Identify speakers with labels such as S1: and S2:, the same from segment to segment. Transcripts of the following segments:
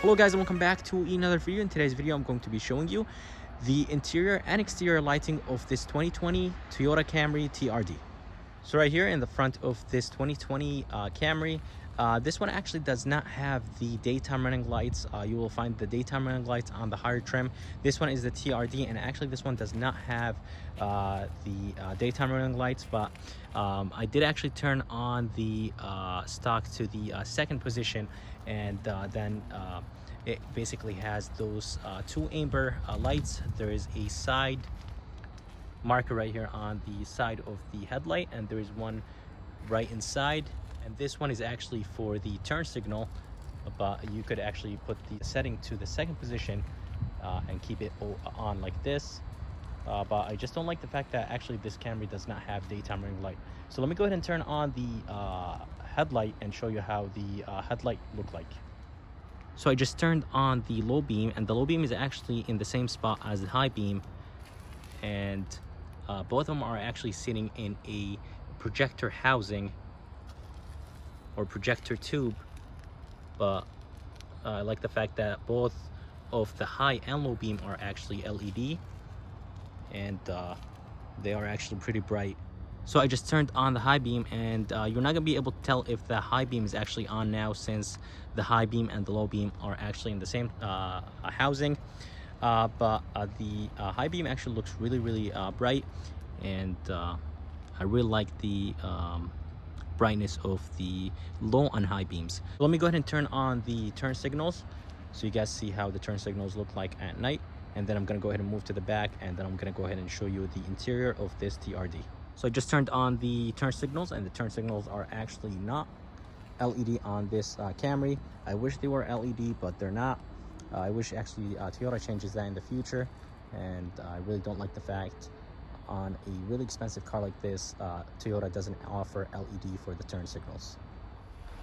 S1: Hello guys, and welcome back to another video. In today's video I'm going to be showing you the interior and exterior lighting of this 2020 Toyota Camry TRD. So right here in the front of this 2020 Camry, this one actually does not have the daytime running lights. You will find the daytime running lights on the higher trim. This one is the TRD, and actually this one does not have the daytime running lights, but I did actually turn on the stock to the second position, and then it basically has those two amber lights. There is a side marker right here on the side of the headlight, and there is one right inside, and this one is actually for the turn signal, but you could actually put the setting to the second position and keep it on like this. But I just don't like the fact that actually this Camry does not have daytime running light. So let me go ahead and turn on the headlight and show you how the headlight look like. So I just turned on the low beam, and the low beam is actually in the same spot as the high beam, and both of them are actually sitting in a projector housing or projector tube. But I like the fact that both of the high and low beam are actually LED, and they are actually pretty bright. So I just turned on the high beam, and you're not gonna be able to tell if the high beam is actually on now, since the high beam and the low beam are actually in the same housing. But the high beam actually looks really bright, and I really like the brightness of the low and high beams. So let me go ahead and turn on the turn signals so you guys see how the turn signals look like at night, and then I'm gonna go ahead and move to the back, and then I'm gonna go ahead and show you the interior of this TRD. So I just turned on the turn signals, and the turn signals are actually not LED on this Camry. I wish they were LED, but they're not. I wish actually Toyota changes that in the future, and I really don't like the fact on a really expensive car like this, Toyota doesn't offer LED for the turn signals.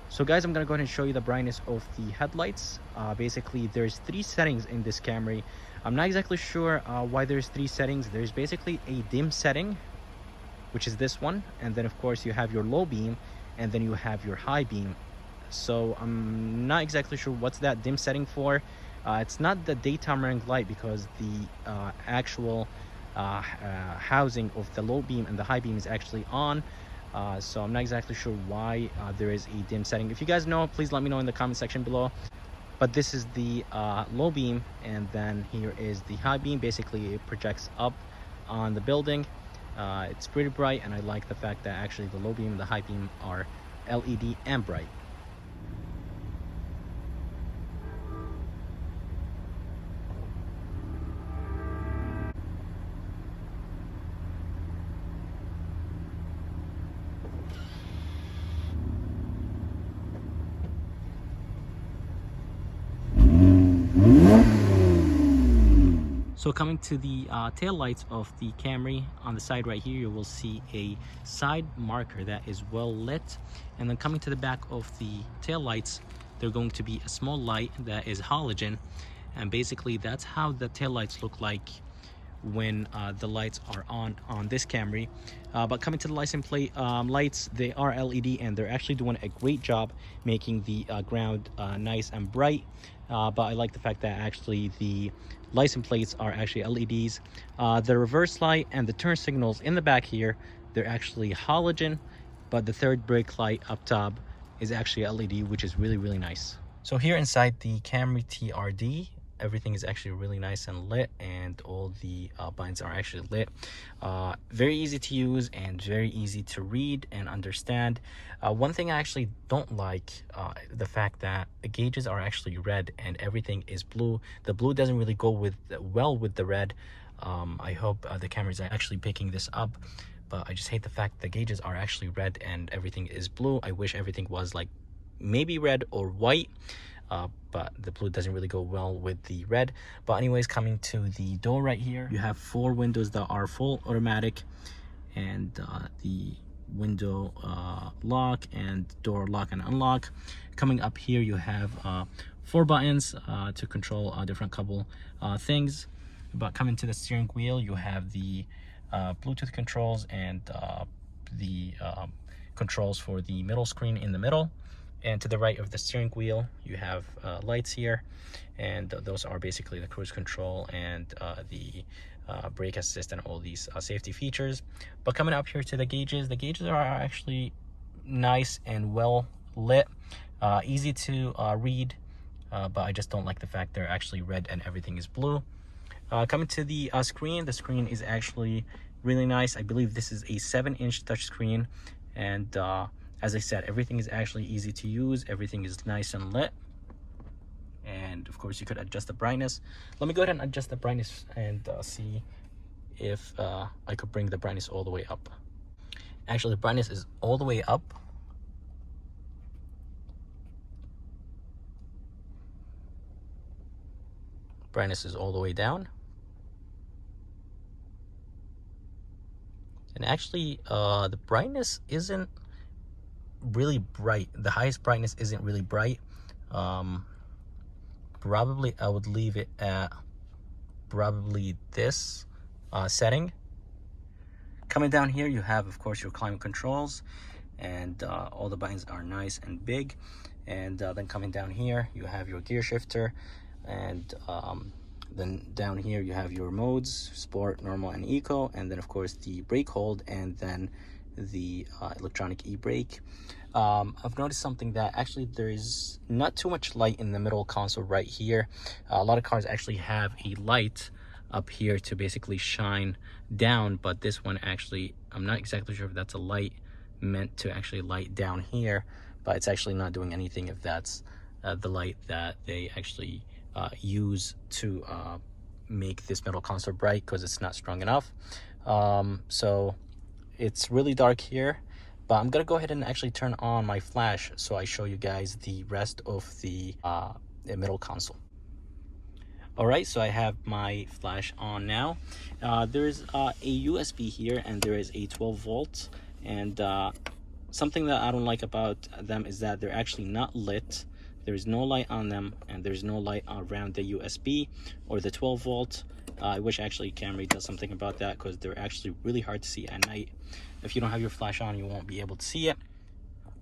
S1: So guys, I'm gonna go ahead and show you the brightness of the headlights. Basically, there's three settings in this Camry. I'm not exactly sure why there's three settings. There's basically a dim setting, which is this one, and then of course you have your low beam, and then you have your high beam. So I'm not exactly sure what's that dim setting for. It's not the daytime running light, because the actual housing of the low beam and the high beam is actually on. So I'm not exactly sure why there is a dim setting. If you guys know, please let me know in the comment section below. But this is the low beam, and then here is the high beam. Basically it projects up on the building. It's pretty bright, and I like the fact that actually the low beam and the high beam are LED and bright. So coming to the tail lights of the Camry, on the side right here you will see a side marker that is well lit, and then coming to the back of the tail lights, they're going to be a small light that is halogen, and basically that's how the tail lights look like when the lights are on this Camry. But coming to the license plate lights, they are LED, and they're actually doing a great job making the ground nice and bright. But I like the fact that actually the license plates are actually LEDs. The reverse light and the turn signals in the back here, they're actually halogen, but the third brake light up top is actually LED, which is really nice. So here inside the Camry TRD, everything is actually really nice and lit, and all the buttons are actually lit. Very easy to use and very easy to read and understand. One thing I actually don't like, the fact that the gauges are actually red and everything is blue. The blue doesn't really go well with the red. I hope the Camry is actually picking this up, but I just hate the fact the gauges are actually red and everything is blue. I wish everything was like maybe red or white. But the blue doesn't really go well with the red. But anyways, coming to the door right here, you have 4 windows that are full automatic, and the window lock and door lock and unlock. Coming up here you have 4 buttons to control a different couple things. But coming to the steering wheel, you have the Bluetooth controls and the controls for the middle screen in the middle. And to the right of the steering wheel, you have lights here, and those are basically the cruise control and the brake assist and all these safety features. But coming up here to the gauges are actually nice and well lit, easy to read, but I just don't like the fact they're actually red and everything is blue. Coming to the screen is actually really nice. I believe this is a 7-inch touchscreen, and as I said, everything is actually easy to use. Everything is nice and lit, and of course you could adjust the brightness. Let me go ahead and adjust the brightness and see if I could bring the brightness all the way up. Actually, the brightness is all the way up. Brightness is all the way down. And actually, the brightness isn't really bright. The highest brightness isn't really bright. Probably I would leave it at probably this setting. Coming down here, you have, of course, your climate controls, and all the buttons are nice and big. And then coming down here, you have your gear shifter, and then down here you have your modes: sport, normal, and eco, and then of course the brake hold, and then the electronic e-brake. I've noticed something, that actually there is not too much light in the middle console right here. A lot of cars actually have a light up here to basically shine down, but this one actually, I'm not exactly sure if that's a light meant to actually light down here, but it's actually not doing anything if that's the light that they actually use to make this middle console bright, because it's not strong enough. So it's really dark here, but I'm gonna go ahead and actually turn on my flash so I show you guys the rest of the middle console. All right, so I have my flash on now. There's a USB here, and there is a 12 volt, and something that I don't like about them is that they're actually not lit. There is no light on them, and there's no light around the USB or the 12 volt. I wish actually Camry does something about that, because they're actually really hard to see at night. If you don't have your flash on, you won't be able to see it.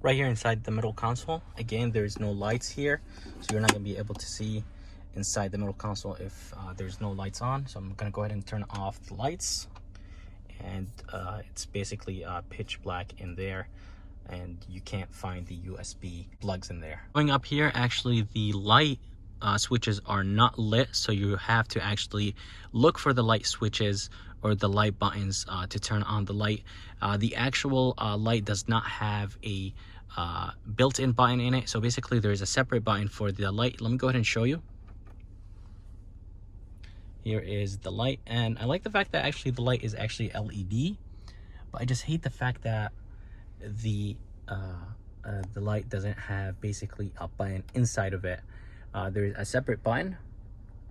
S1: Right here inside the middle console, again, there's no lights here, so you're not gonna be able to see inside the middle console if there's no lights on. So I'm gonna go ahead and turn off the lights, and it's basically pitch black in there, and you can't find the USB plugs in there. Going up here, actually the light switches are not lit, so you have to actually look for the light switches or the light buttons to turn on the light. The actual light does not have a built-in button in it, so basically there is a separate button for the light. Let me go ahead and show you. Here is the light, and I like the fact that actually the light is actually LED, but I just hate the fact that the light doesn't have basically a button inside of it. There's a separate button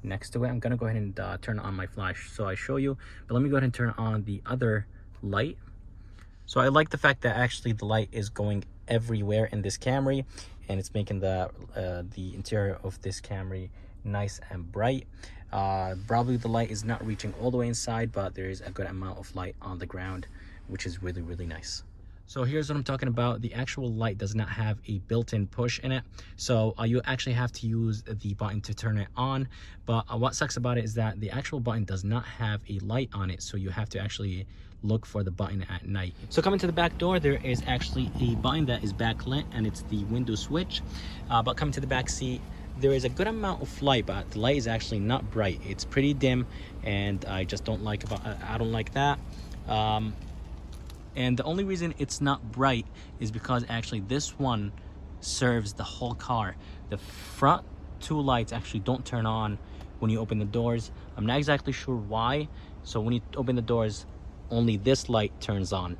S1: next to it. I'm gonna go ahead and turn on my flash so I show you, but let me go ahead and turn on the other light. So I like the fact that actually the light is going everywhere in this Camry, and it's making the interior of this Camry nice and bright. Probably the light is not reaching all the way inside, but there is a good amount of light on the ground, which is really, really nice. So here's what I'm talking about. The actual light does not have a built-in push in it, so you actually have to use the button to turn it on. But what sucks about it is that the actual button does not have a light on it, so you have to actually look for the button at night. So coming to the back door, there is actually a button that is backlit, and it's the window switch. But coming to the back seat, there is a good amount of light, but the light is actually not bright. It's pretty dim, and I just don't like I don't like that. And the only reason it's not bright is because actually this one serves the whole car. The front two lights actually don't turn on when you open the doors. I'm not exactly sure why. So when you open the doors, only this light turns on.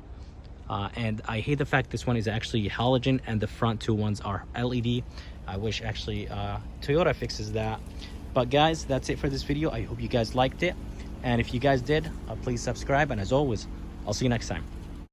S1: And I hate the fact this one is actually halogen and the front two ones are LED. I wish actually Toyota fixes that. But guys, that's it for this video. I hope you guys liked it. And if you guys did, please subscribe. And as always, I'll see you next time.